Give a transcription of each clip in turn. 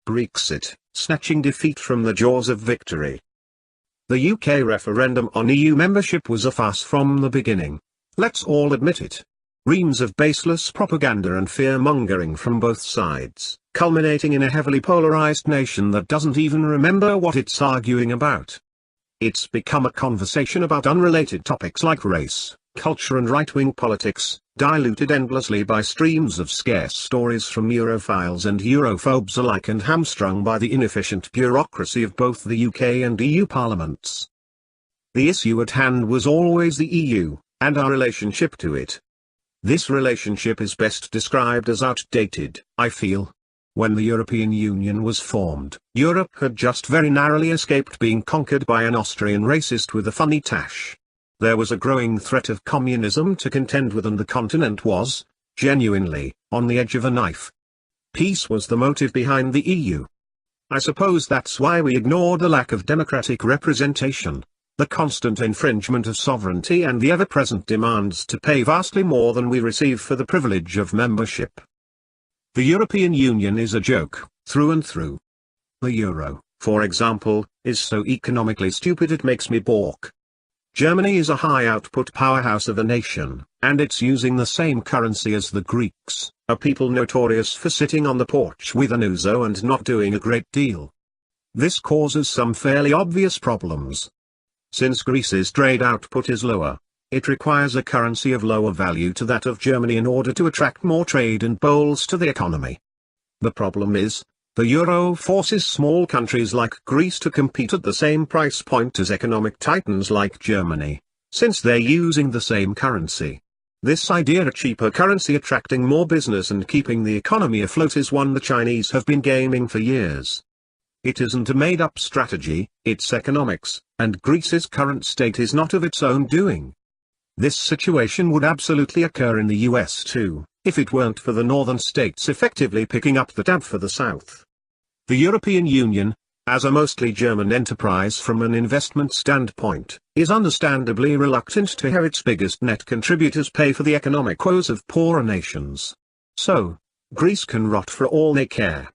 BREXIT, snatching defeat from the jaws of victory. The UK referendum on EU membership was a farce from the beginning. Let's all admit it. Reams of baseless propaganda and fear-mongering from both sides, culminating in a heavily polarized nation that doesn't even remember what it's arguing about. It's become a conversation about unrelated topics like race, culture and right-wing politics, diluted endlessly by streams of scarce stories from Europhiles and Europhobes alike and hamstrung by the inefficient bureaucracy of both the UK and EU parliaments. The issue at hand was always the EU, and our relationship to it. This relationship is best described as outdated, I feel. When the European Union was formed, Europe had just very narrowly escaped being conquered by an Austrian racist with a funny tash. There was a growing threat of communism to contend with, and the continent was, genuinely, on the edge of a knife. Peace was the motive behind the EU. I suppose that's why we ignored the lack of democratic representation, the constant infringement of sovereignty and the ever-present demands to pay vastly more than we receive for the privilege of membership. The European Union is a joke, through and through. The euro, for example, is so economically stupid it makes me balk. Germany is a high-output powerhouse of a nation, and it's using the same currency as the Greeks, a people notorious for sitting on the porch with an ouzo and not doing a great deal. This causes some fairly obvious problems. Since Greece's trade output is lower, it requires a currency of lower value to that of Germany in order to attract more trade and bolster the economy. The problem is, the euro forces small countries like Greece to compete at the same price point as economic titans like Germany, since they're using the same currency. This idea of cheaper currency attracting more business and keeping the economy afloat is one the Chinese have been gaming for years. It isn't a made-up strategy, it's economics, and Greece's current state is not of its own doing. This situation would absolutely occur in the US too, if it weren't for the northern states effectively picking up the tab for the south. The European Union, as a mostly German enterprise from an investment standpoint, is understandably reluctant to have its biggest net contributors pay for the economic woes of poorer nations. So, Greece can rot for all they care.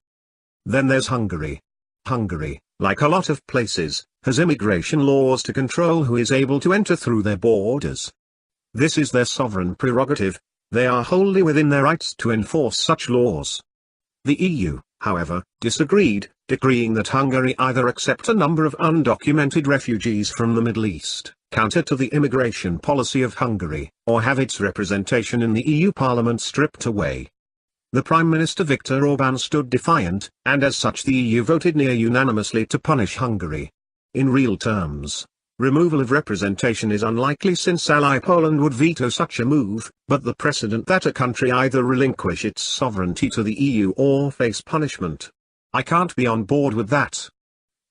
Then there's Hungary. Hungary, like a lot of places, has immigration laws to control who is able to enter through their borders. This is their sovereign prerogative. They are wholly within their rights to enforce such laws. The EU, however, disagreed, decreeing that Hungary either accept a number of undocumented refugees from the Middle East, counter to the immigration policy of Hungary, or have its representation in the EU Parliament stripped away. The Prime Minister Viktor Orbán stood defiant, and as such the EU voted near unanimously to punish Hungary. In real terms, removal of representation is unlikely since ally Poland would veto such a move, but the precedent that a country either relinquish its sovereignty to the EU or face punishment. I can't be on board with that.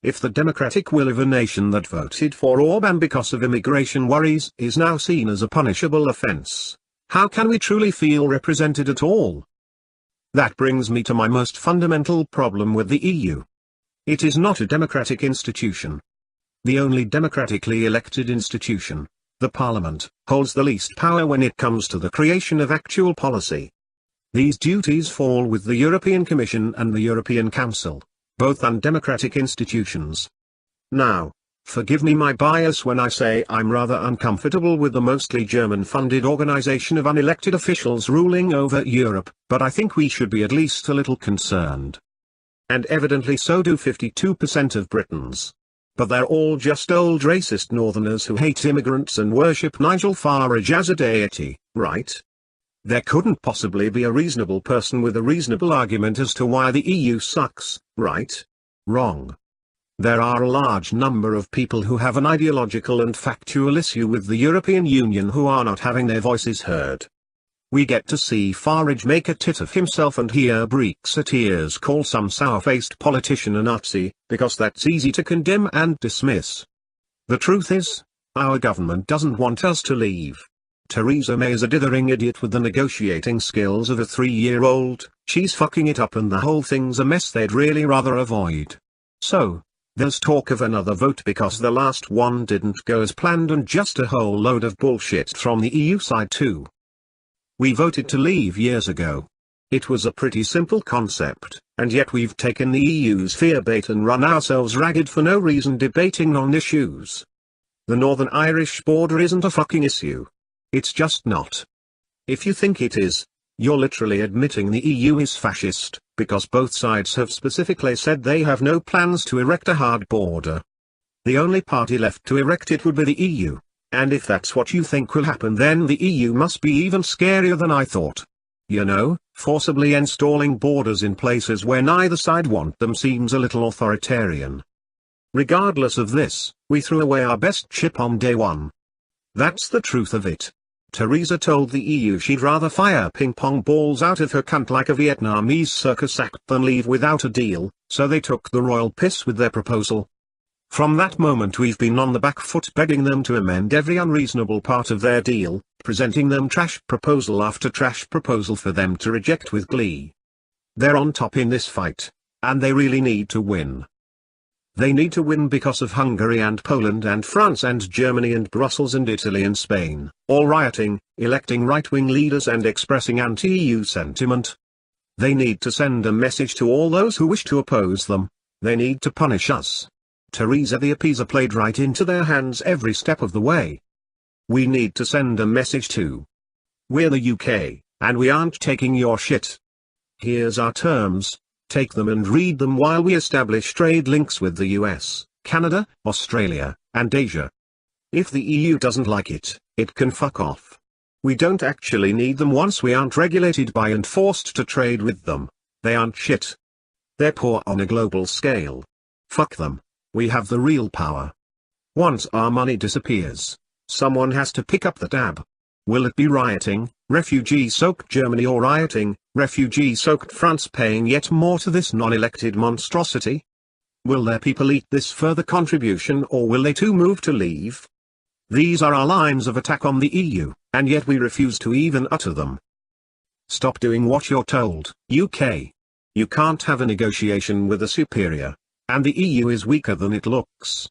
If the democratic will of a nation that voted for Orbán because of immigration worries is now seen as a punishable offense, how can we truly feel represented at all? That brings me to my most fundamental problem with the EU. It is not a democratic institution. The only democratically elected institution, the Parliament, holds the least power when it comes to the creation of actual policy. These duties fall with the European Commission and the European Council, both undemocratic institutions. Now, forgive me my bias when I say I'm rather uncomfortable with the mostly German-funded organization of unelected officials ruling over Europe, but I think we should be at least a little concerned. And evidently so do 52% of Britons. But they're all just old racist northerners who hate immigrants and worship Nigel Farage as a deity, right? There couldn't possibly be a reasonable person with a reasonable argument as to why the EU sucks, right? Wrong. There are a large number of people who have an ideological and factual issue with the European Union who are not having their voices heard. We get to see Farage make a tit of himself and hear Brexiteers call some sour-faced politician a Nazi, because that's easy to condemn and dismiss. The truth is, our government doesn't want us to leave. Theresa May is a dithering idiot with the negotiating skills of a 3-year-old, she's fucking it up and the whole thing's a mess they'd really rather avoid. So, there's talk of another vote because the last one didn't go as planned and just a whole load of bullshit from the EU side too. We voted to leave years ago. It was a pretty simple concept, and yet we've taken the EU's fear bait and run ourselves ragged for no reason debating non-issues. The Northern Irish border isn't a fucking issue. It's just not. If you think it is, you're literally admitting the EU is fascist, because both sides have specifically said they have no plans to erect a hard border. The only party left to erect it would be the EU, and if that's what you think will happen, then the EU must be even scarier than I thought. You know, forcibly installing borders in places where neither side want them seems a little authoritarian. Regardless of this, we threw away our best chip on day one. That's the truth of it. Theresa told the EU she'd rather fire ping-pong balls out of her cunt like a Vietnamese circus act than leave without a deal, so they took the royal piss with their proposal. From that moment we've been on the back foot begging them to amend every unreasonable part of their deal, presenting them trash proposal after trash proposal for them to reject with glee. They're on top in this fight, and they really need to win. They need to win because of Hungary and Poland and France and Germany and Brussels and Italy and Spain, all rioting, electing right-wing leaders and expressing anti-EU sentiment. They need to send a message to all those who wish to oppose them. They need to punish us. Theresa the appeaser played right into their hands every step of the way. We need to send a message to. We're the UK, and we aren't taking your shit. Here's our terms. Take them and read them while we establish trade links with the US, Canada, Australia, and Asia. If the EU doesn't like it, it can fuck off. We don't actually need them once we aren't regulated by and forced to trade with them. They aren't shit. They're poor on a global scale. Fuck them. We have the real power. Once our money disappears, someone has to pick up the tab. Will it be rioting, refugee-soaked Germany, or rioting, refugee-soaked France paying yet more to this non-elected monstrosity? Will their people eat this further contribution, or will they too move to leave? These are our lines of attack on the EU, and yet we refuse to even utter them. Stop doing what you're told, UK. You can't have a negotiation with a superior, and the EU is weaker than it looks.